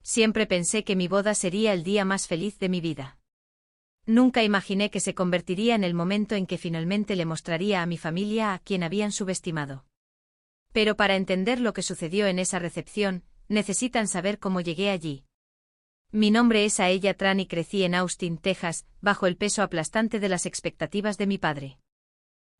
Siempre pensé que mi boda sería el día más feliz de mi vida. Nunca imaginé que se convertiría en el momento en que finalmente le mostraría a mi familia a quien habían subestimado. Pero para entender lo que sucedió en esa recepción, necesitan saber cómo llegué allí. Mi nombre es Aella Tran y crecí en Austin, Texas, bajo el peso aplastante de las expectativas de mi padre.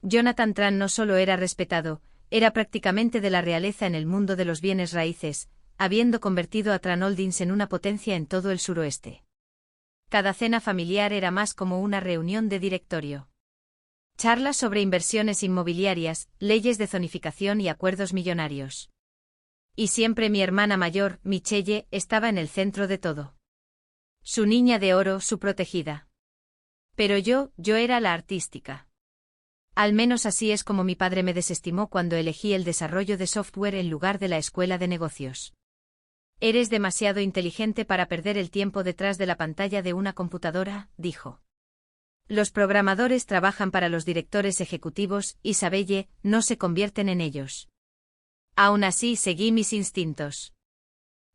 Jonathan Tran no solo era respetado, era prácticamente de la realeza en el mundo de los bienes raíces, habiendo convertido a Tran Holdings en una potencia en todo el suroeste. Cada cena familiar era más como una reunión de directorio. Charlas sobre inversiones inmobiliarias, leyes de zonificación y acuerdos millonarios. Y siempre mi hermana mayor, Michelle, estaba en el centro de todo. Su niña de oro, su protegida. Pero yo era la artística. Al menos así es como mi padre me desestimó cuando elegí el desarrollo de software en lugar de la escuela de negocios. Eres demasiado inteligente para perder el tiempo detrás de la pantalla de una computadora, dijo. Los programadores trabajan para los directores ejecutivos, Isabelle, no se convierten en ellos. Aún así seguí mis instintos.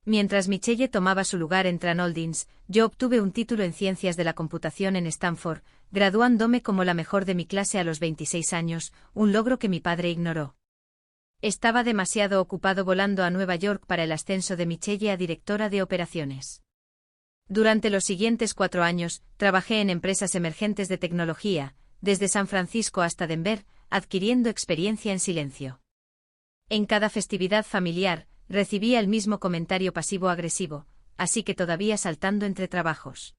Mientras Michelle tomaba su lugar en Tran Holdings, yo obtuve un título en Ciencias de la Computación en Stanford, graduándome como la mejor de mi clase a los 26 años, un logro que mi padre ignoró. Estaba demasiado ocupado volando a Nueva York para el ascenso de Michelle a directora de operaciones. Durante los siguientes 4 años, trabajé en empresas emergentes de tecnología, desde San Francisco hasta Denver, adquiriendo experiencia en silencio. En cada festividad familiar, recibía el mismo comentario pasivo-agresivo, así que todavía saltando entre trabajos.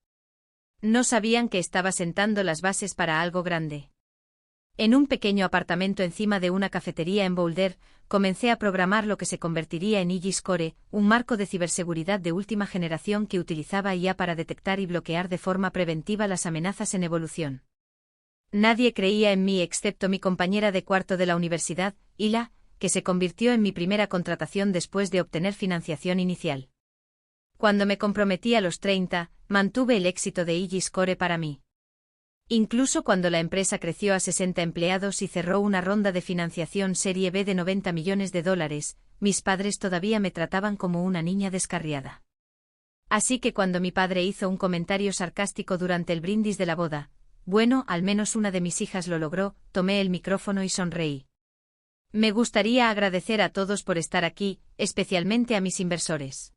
No sabían que estaba sentando las bases para algo grande. En un pequeño apartamento encima de una cafetería en Boulder, comencé a programar lo que se convertiría en Aegis Core, un marco de ciberseguridad de última generación que utilizaba IA para detectar y bloquear de forma preventiva las amenazas en evolución. Nadie creía en mí excepto mi compañera de cuarto de la universidad, Hila, que se convirtió en mi primera contratación después de obtener financiación inicial. Cuando me comprometí a los 30, mantuve el éxito de Aegis Core para mí. Incluso cuando la empresa creció a 60 empleados y cerró una ronda de financiación Serie B de $90 millones, mis padres todavía me trataban como una niña descarriada. Así que cuando mi padre hizo un comentario sarcástico durante el brindis de la boda, bueno, al menos una de mis hijas lo logró, tomé el micrófono y sonreí. Me gustaría agradecer a todos por estar aquí, especialmente a mis inversores.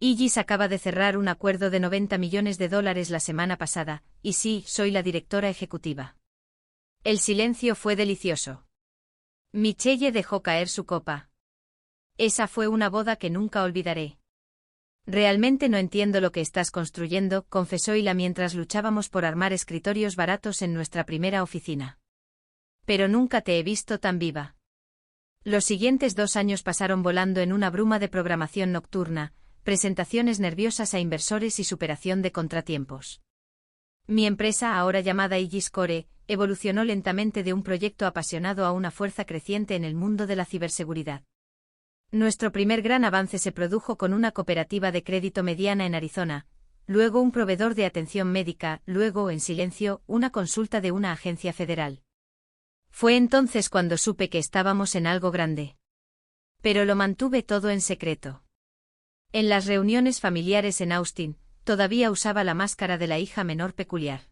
Aegis acaba de cerrar un acuerdo de $90 millones la semana pasada, y sí, soy la directora ejecutiva. El silencio fue delicioso. Michelle dejó caer su copa. Esa fue una boda que nunca olvidaré. Realmente no entiendo lo que estás construyendo, confesó Hila mientras luchábamos por armar escritorios baratos en nuestra primera oficina. Pero nunca te he visto tan viva. Los siguientes 2 años pasaron volando en una bruma de programación nocturna, presentaciones nerviosas a inversores y superación de contratiempos. Mi empresa, ahora llamada Aegis Core, evolucionó lentamente de un proyecto apasionado a una fuerza creciente en el mundo de la ciberseguridad. Nuestro primer gran avance se produjo con una cooperativa de crédito mediana en Arizona, luego un proveedor de atención médica, luego, en silencio, una consulta de una agencia federal. Fue entonces cuando supe que estábamos en algo grande. Pero lo mantuve todo en secreto. En las reuniones familiares en Austin, todavía usaba la máscara de la hija menor peculiar.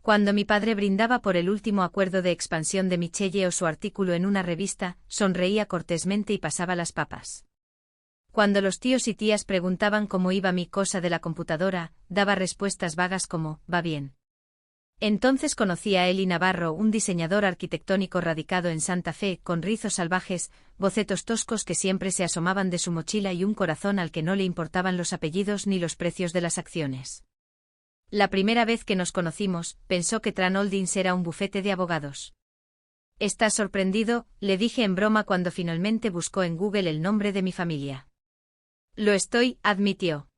Cuando mi padre brindaba por el último acuerdo de expansión de Michelle o su artículo en una revista, sonreía cortésmente y pasaba las papas. Cuando los tíos y tías preguntaban cómo iba mi cosa de la computadora, daba respuestas vagas como, va bien. Entonces conocí a Eli Navarro, un diseñador arquitectónico radicado en Santa Fe, con rizos salvajes, bocetos toscos que siempre se asomaban de su mochila y un corazón al que no le importaban los apellidos ni los precios de las acciones. La primera vez que nos conocimos, pensó que Tran Holdings era un bufete de abogados. ¿Estás sorprendido?, le dije en broma cuando finalmente buscó en Google el nombre de mi familia. Lo estoy, admitió.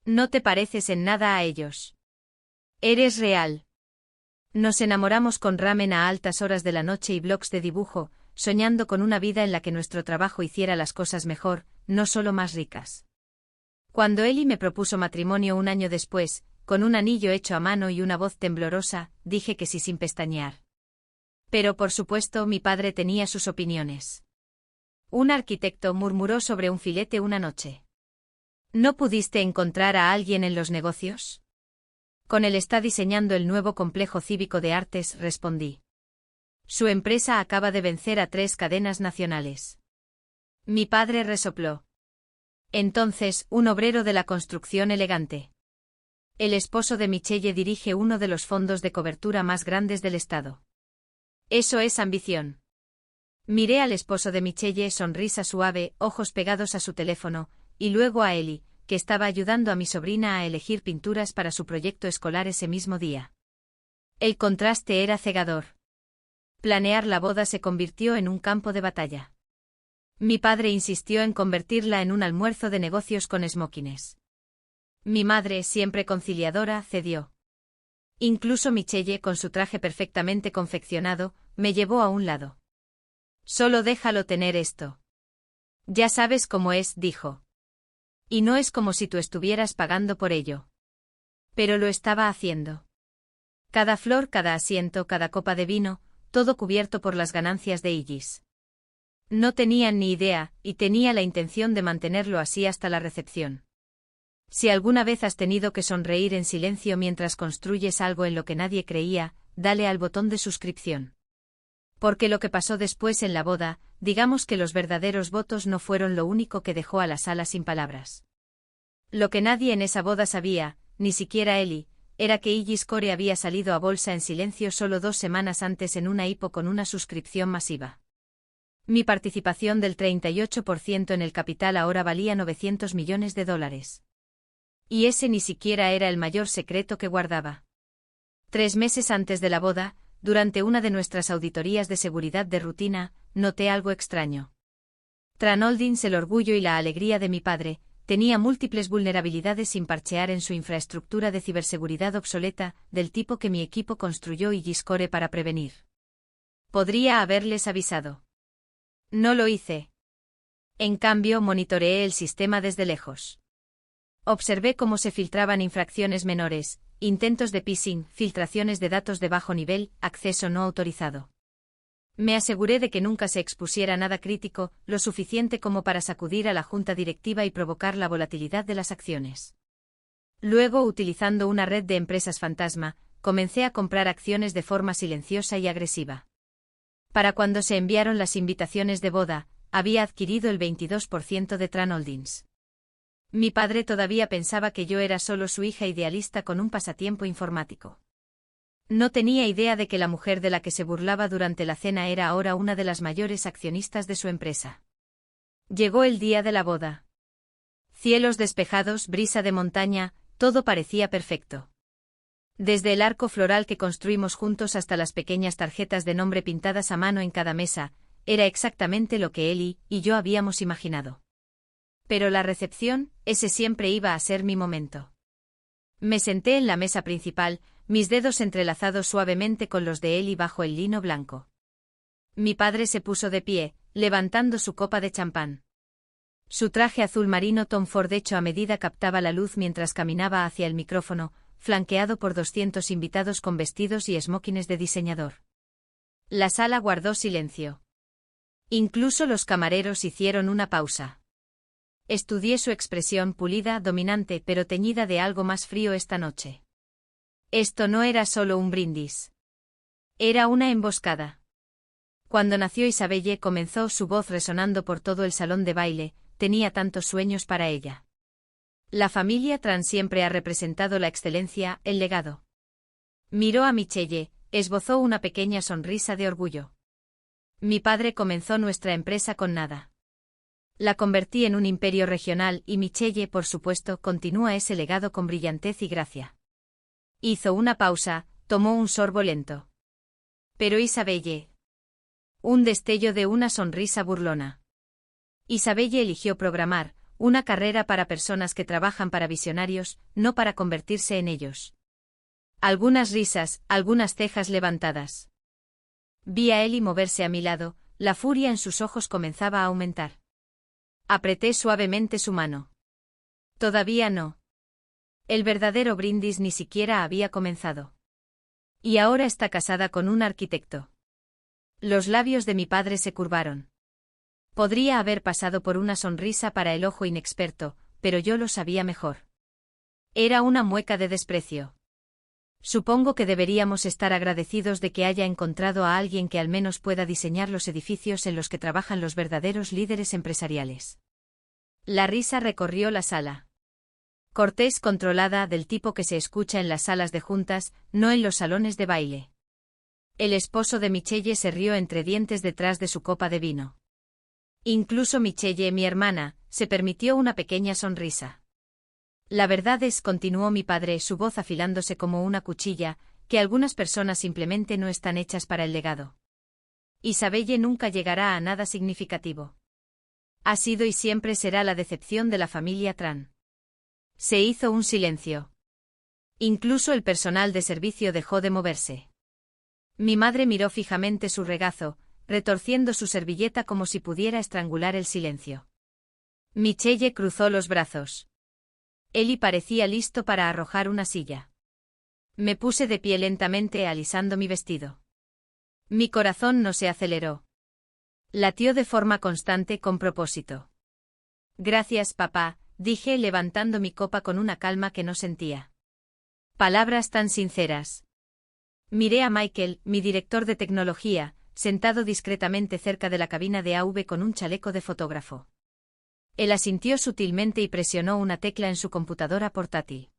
No te pareces en nada a ellos. Eres real. Nos enamoramos con ramen a altas horas de la noche y blogs de dibujo, soñando con una vida en la que nuestro trabajo hiciera las cosas mejor, no solo más ricas. Cuando Eli me propuso matrimonio 1 año después, con un anillo hecho a mano y una voz temblorosa, dije que sí sin pestañear. Pero por supuesto mi padre tenía sus opiniones. Un arquitecto, murmuró sobre un filete una noche. ¿No pudiste encontrar a alguien en los negocios? Con él está diseñando el nuevo complejo cívico de artes, respondí. Su empresa acaba de vencer a 3 cadenas nacionales. Mi padre resopló. Entonces, un obrero de la construcción elegante. El esposo de Michelle dirige uno de los fondos de cobertura más grandes del estado. Eso es ambición. Miré al esposo de Michelle, sonrisa suave, ojos pegados a su teléfono, y luego a Ellie, que estaba ayudando a mi sobrina a elegir pinturas para su proyecto escolar ese mismo día. El contraste era cegador. Planear la boda se convirtió en un campo de batalla. Mi padre insistió en convertirla en un almuerzo de negocios con smokines. Mi madre, siempre conciliadora, cedió. Incluso Michelle, con su traje perfectamente confeccionado, me llevó a un lado. Solo déjalo tener esto. Ya sabes cómo es, dijo. Y no es como si tú estuvieras pagando por ello. Pero lo estaba haciendo. Cada flor, cada asiento, cada copa de vino, todo cubierto por las ganancias de Iggy's. No tenían ni idea, y tenía la intención de mantenerlo así hasta la recepción. Si alguna vez has tenido que sonreír en silencio mientras construyes algo en lo que nadie creía, dale al botón de suscripción. Porque lo que pasó después en la boda, digamos que los verdaderos votos no fueron lo único que dejó a la sala sin palabras. Lo que nadie en esa boda sabía, ni siquiera Ellie, era que Iggy's Core había salido a bolsa en silencio solo 2 semanas antes en una IPO con una suscripción masiva. Mi participación del 38% en el capital ahora valía $900 millones. Y ese ni siquiera era el mayor secreto que guardaba. 3 meses antes de la boda, durante una de nuestras auditorías de seguridad de rutina, noté algo extraño. Tran Holdings, el orgullo y la alegría de mi padre, tenía múltiples vulnerabilidades sin parchear en su infraestructura de ciberseguridad obsoleta, del tipo que mi equipo construyó Iggy's Core para prevenir. Podría haberles avisado. No lo hice. En cambio, monitoreé el sistema desde lejos. Observé cómo se filtraban infracciones menores, intentos de phishing, filtraciones de datos de bajo nivel, acceso no autorizado. Me aseguré de que nunca se expusiera nada crítico, lo suficiente como para sacudir a la junta directiva y provocar la volatilidad de las acciones. Luego, utilizando una red de empresas fantasma, comencé a comprar acciones de forma silenciosa y agresiva. Para cuando se enviaron las invitaciones de boda, había adquirido el 22% de Tran Holdings. Mi padre todavía pensaba que yo era solo su hija idealista con un pasatiempo informático. No tenía idea de que la mujer de la que se burlaba durante la cena era ahora una de las mayores accionistas de su empresa. Llegó el día de la boda. Cielos despejados, brisa de montaña, todo parecía perfecto. Desde el arco floral que construimos juntos hasta las pequeñas tarjetas de nombre pintadas a mano en cada mesa, era exactamente lo que Ellie y yo habíamos imaginado. Pero la recepción, ese siempre iba a ser mi momento. Me senté en la mesa principal, mis dedos entrelazados suavemente con los de Ellie bajo el lino blanco. Mi padre se puso de pie, levantando su copa de champán. Su traje azul marino Tom Ford hecho a medida captaba la luz mientras caminaba hacia el micrófono, flanqueado por 200 invitados con vestidos y smokines de diseñador. La sala guardó silencio. Incluso los camareros hicieron una pausa. Estudié su expresión pulida, dominante, pero teñida de algo más frío esta noche. Esto no era solo un brindis. Era una emboscada. Cuando nació Isabelle comenzó su voz resonando por todo el salón de baile, tenía tantos sueños para ella. La familia Tran siempre ha representado la excelencia, el legado. Miró a Michelle, esbozó una pequeña sonrisa de orgullo. Mi padre comenzó nuestra empresa con nada. La convertí en un imperio regional y Michelle, por supuesto, continúa ese legado con brillantez y gracia. Hizo una pausa, tomó un sorbo lento. Pero Isabelle. Un destello de una sonrisa burlona. Isabelle eligió programar, una carrera para personas que trabajan para visionarios, no para convertirse en ellos. Algunas risas, algunas cejas levantadas. Vi a Ellie moverse a mi lado, la furia en sus ojos comenzaba a aumentar. Apreté suavemente su mano. Todavía no. El verdadero brindis ni siquiera había comenzado. Y ahora está casada con un arquitecto. Los labios de mi padre se curvaron. Podría haber pasado por una sonrisa para el ojo inexperto, pero yo lo sabía mejor. Era una mueca de desprecio. Supongo que deberíamos estar agradecidos de que haya encontrado a alguien que al menos pueda diseñar los edificios en los que trabajan los verdaderos líderes empresariales. La risa recorrió la sala. Cortés controlada, del tipo que se escucha en las salas de juntas, no en los salones de baile. El esposo de Michelle se rió entre dientes detrás de su copa de vino. Incluso Michelle, mi hermana, se permitió una pequeña sonrisa. La verdad es, continuó mi padre, su voz afilándose como una cuchilla, que algunas personas simplemente no están hechas para el legado. Isabelle nunca llegará a nada significativo. Ha sido y siempre será la decepción de la familia Tran. Se hizo un silencio. Incluso el personal de servicio dejó de moverse. Mi madre miró fijamente su regazo, retorciendo su servilleta como si pudiera estrangular el silencio. Michelle cruzó los brazos. Eli parecía listo para arrojar una silla. Me puse de pie lentamente alisando mi vestido. Mi corazón no se aceleró. Latió de forma constante con propósito. Gracias, papá, dije levantando mi copa con una calma que no sentía. Palabras tan sinceras. Miré a Michael, mi director de tecnología, sentado discretamente cerca de la cabina de AV con un chaleco de fotógrafo. Él asintió sutilmente y presionó una tecla en su computadora portátil.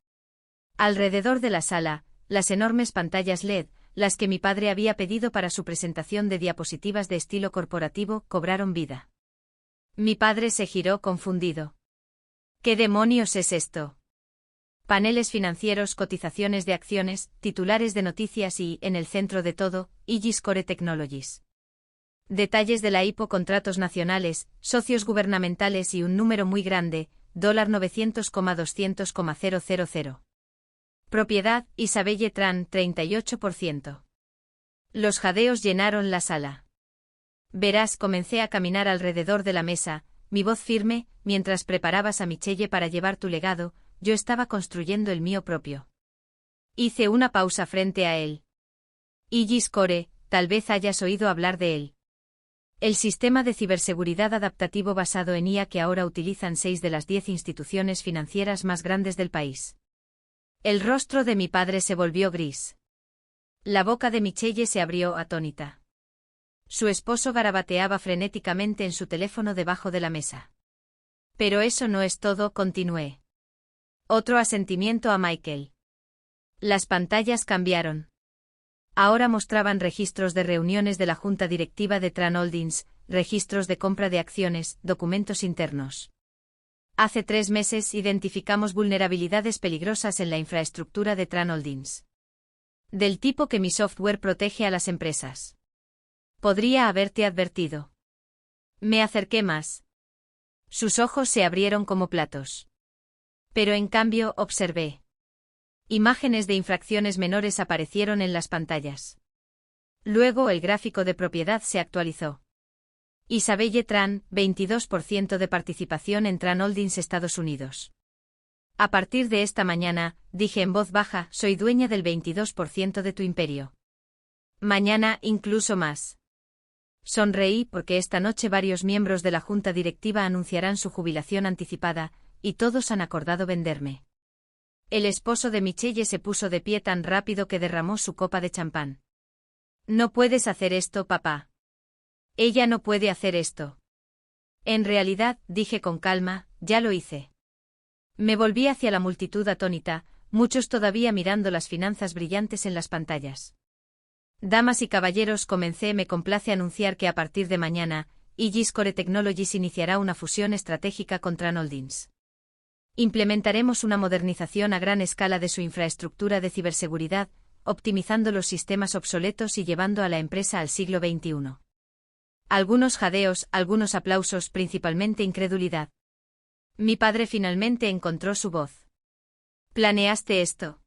Alrededor de la sala, las enormes pantallas LED, las que mi padre había pedido para su presentación de diapositivas de estilo corporativo, cobraron vida. Mi padre se giró confundido. ¿Qué demonios es esto? Paneles financieros, cotizaciones de acciones, titulares de noticias y, en el centro de todo, Aegis Core Technologies. Detalles de la IPO, contratos nacionales, socios gubernamentales y un número muy grande, $900,200,000. Propiedad, Isabelle Tran, 38%. Los jadeos llenaron la sala. Verás, comencé a caminar alrededor de la mesa, mi voz firme, mientras preparabas a Michelle para llevar tu legado, yo estaba construyendo el mío propio. Hice una pausa frente a él. Aegis Core, tal vez hayas oído hablar de él. El sistema de ciberseguridad adaptativo basado en IA que ahora utilizan 6 de las 10 instituciones financieras más grandes del país. El rostro de mi padre se volvió gris. La boca de Michelle se abrió atónita. Su esposo garabateaba frenéticamente en su teléfono debajo de la mesa. Pero eso no es todo, continué. Otro asentimiento a Michael. Las pantallas cambiaron. Ahora mostraban registros de reuniones de la junta directiva de Tran Holdings, registros de compra de acciones, documentos internos. Hace 3 meses identificamos vulnerabilidades peligrosas en la infraestructura de Tran Holdings. Del tipo que mi software protege a las empresas. Podría haberte advertido. Me acerqué más. Sus ojos se abrieron como platos. Pero en cambio, observé. Imágenes de infracciones menores aparecieron en las pantallas. Luego el gráfico de propiedad se actualizó. Isabelle Tran, 22% de participación en Tran Holdings Estados Unidos. A partir de esta mañana, dije en voz baja, soy dueña del 22% de tu imperio. Mañana, incluso más. Sonreí porque esta noche varios miembros de la junta directiva anunciarán su jubilación anticipada, y todos han acordado venderme. El esposo de Michelle se puso de pie tan rápido que derramó su copa de champán. No puedes hacer esto, papá. Ella no puede hacer esto. En realidad, dije con calma, ya lo hice. Me volví hacia la multitud atónita, muchos todavía mirando las finanzas brillantes en las pantallas. Damas y caballeros, me complace anunciar que a partir de mañana, Aegis Core Technologies iniciará una fusión estratégica con Tran Holdings. Implementaremos una modernización a gran escala de su infraestructura de ciberseguridad, optimizando los sistemas obsoletos y llevando a la empresa al siglo XXI. Algunos jadeos, algunos aplausos, principalmente incredulidad. Mi padre finalmente encontró su voz. ¿Planeaste esto?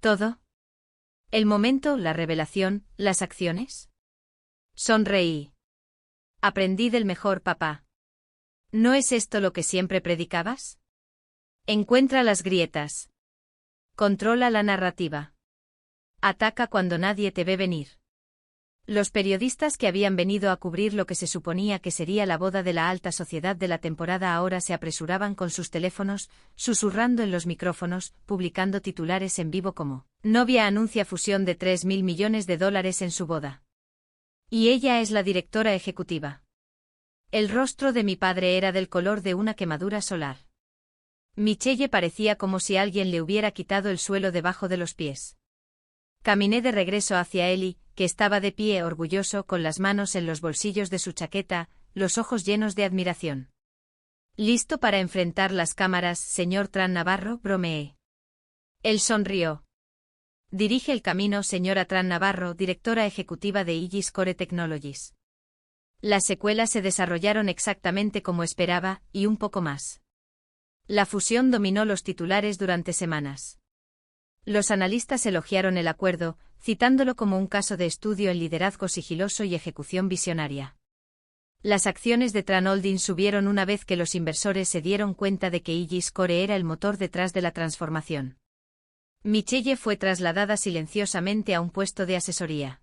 ¿Todo? ¿El momento, la revelación, las acciones? Sonreí. Aprendí del mejor, papá. ¿No es esto lo que siempre predicabas? Encuentra las grietas. Controla la narrativa. Ataca cuando nadie te ve venir. Los periodistas que habían venido a cubrir lo que se suponía que sería la boda de la alta sociedad de la temporada ahora se apresuraban con sus teléfonos, susurrando en los micrófonos, publicando titulares en vivo como «Novia anuncia fusión de $3.000 millones en su boda». Y ella es la directora ejecutiva. El rostro de mi padre era del color de una quemadura solar. Michelle parecía como si alguien le hubiera quitado el suelo debajo de los pies. Caminé de regreso hacia Eli, que estaba de pie orgulloso con las manos en los bolsillos de su chaqueta, los ojos llenos de admiración. «¿Listo para enfrentar las cámaras, señor Tran Navarro?», bromeé. Él sonrió. «Dirige el camino, señora Tran Navarro, directora ejecutiva de Igis Core Technologies». Las secuelas se desarrollaron exactamente como esperaba, y un poco más. La fusión dominó los titulares durante semanas. Los analistas elogiaron el acuerdo, citándolo como un caso de estudio en liderazgo sigiloso y ejecución visionaria. Las acciones de Tran Holdings subieron una vez que los inversores se dieron cuenta de que Igis Core era el motor detrás de la transformación. Michelle fue trasladada silenciosamente a un puesto de asesoría.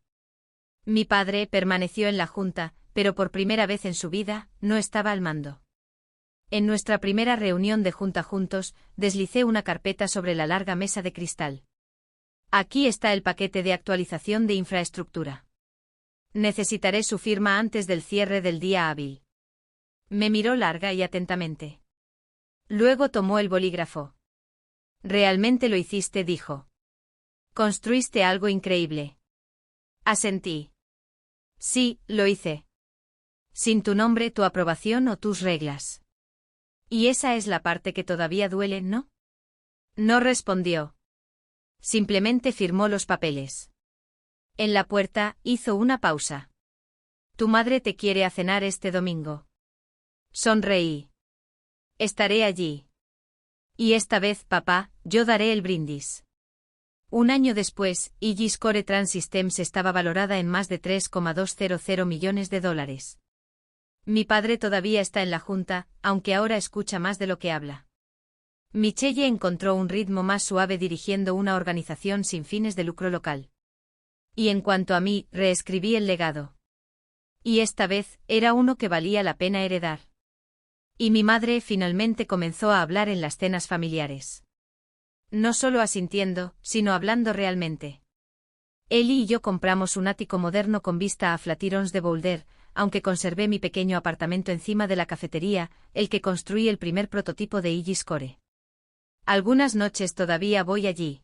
Mi padre permaneció en la junta, pero por primera vez en su vida, no estaba al mando. En nuestra primera reunión de junta juntos, deslicé una carpeta sobre la larga mesa de cristal. Aquí está el paquete de actualización de infraestructura. Necesitaré su firma antes del cierre del día hábil. Me miró larga y atentamente. Luego tomó el bolígrafo. «Realmente lo hiciste», dijo. «Construiste algo increíble». Asentí. «Sí, lo hice. Sin tu nombre, tu aprobación o tus reglas». «Y esa es la parte que todavía duele, ¿no?». No respondió. Simplemente firmó los papeles. En la puerta, hizo una pausa. «Tu madre te quiere a cenar este domingo». Sonreí. «Estaré allí. Y esta vez, papá, yo daré el brindis». Un año después, Igis Core Trans Systems estaba valorada en más de $3,200 millones. Mi padre todavía está en la junta, aunque ahora escucha más de lo que habla. Michelle encontró un ritmo más suave dirigiendo una organización sin fines de lucro local. Y en cuanto a mí, reescribí el legado. Y esta vez, era uno que valía la pena heredar. Y mi madre finalmente comenzó a hablar en las cenas familiares. No solo asintiendo, sino hablando realmente. Eli y yo compramos un ático moderno con vista a Flatirons de Boulder, aunque conservé mi pequeño apartamento encima de la cafetería, el que construí el primer prototipo de Igis Core. Algunas noches todavía voy allí.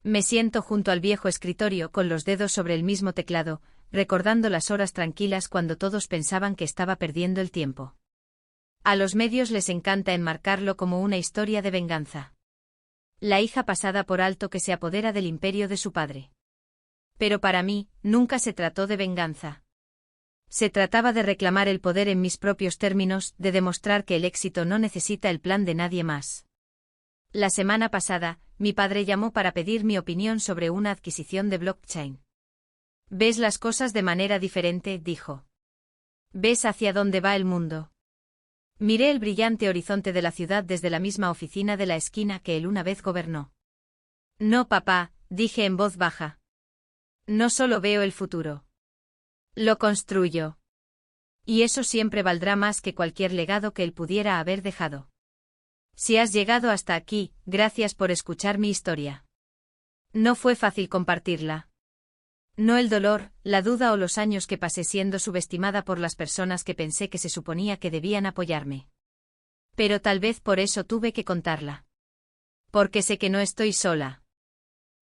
Me siento junto al viejo escritorio con los dedos sobre el mismo teclado, recordando las horas tranquilas cuando todos pensaban que estaba perdiendo el tiempo. A los medios les encanta enmarcarlo como una historia de venganza. La hija pasada por alto que se apodera del imperio de su padre. Pero para mí, nunca se trató de venganza. Se trataba de reclamar el poder en mis propios términos, de demostrar que el éxito no necesita el plan de nadie más. La semana pasada, mi padre llamó para pedir mi opinión sobre una adquisición de blockchain. «¿Ves las cosas de manera diferente?», dijo. «¿Ves hacia dónde va el mundo?». Miré el brillante horizonte de la ciudad desde la misma oficina de la esquina que él una vez gobernó. «No, papá», dije en voz baja. «No solo veo el futuro. Lo construyo. Y eso siempre valdrá más que cualquier legado que él pudiera haber dejado. Si has llegado hasta aquí, gracias por escuchar mi historia. No fue fácil compartirla. No el dolor, la duda o los años que pasé siendo subestimada por las personas que pensé que se suponía que debían apoyarme. Pero tal vez por eso tuve que contarla. Porque sé que no estoy sola.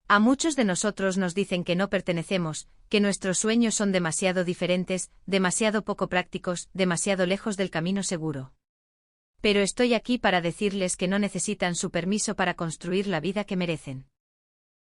A muchos de nosotros nos dicen que no pertenecemos, que nuestros sueños son demasiado diferentes, demasiado poco prácticos, demasiado lejos del camino seguro. Pero estoy aquí para decirles que no necesitan su permiso para construir la vida que merecen.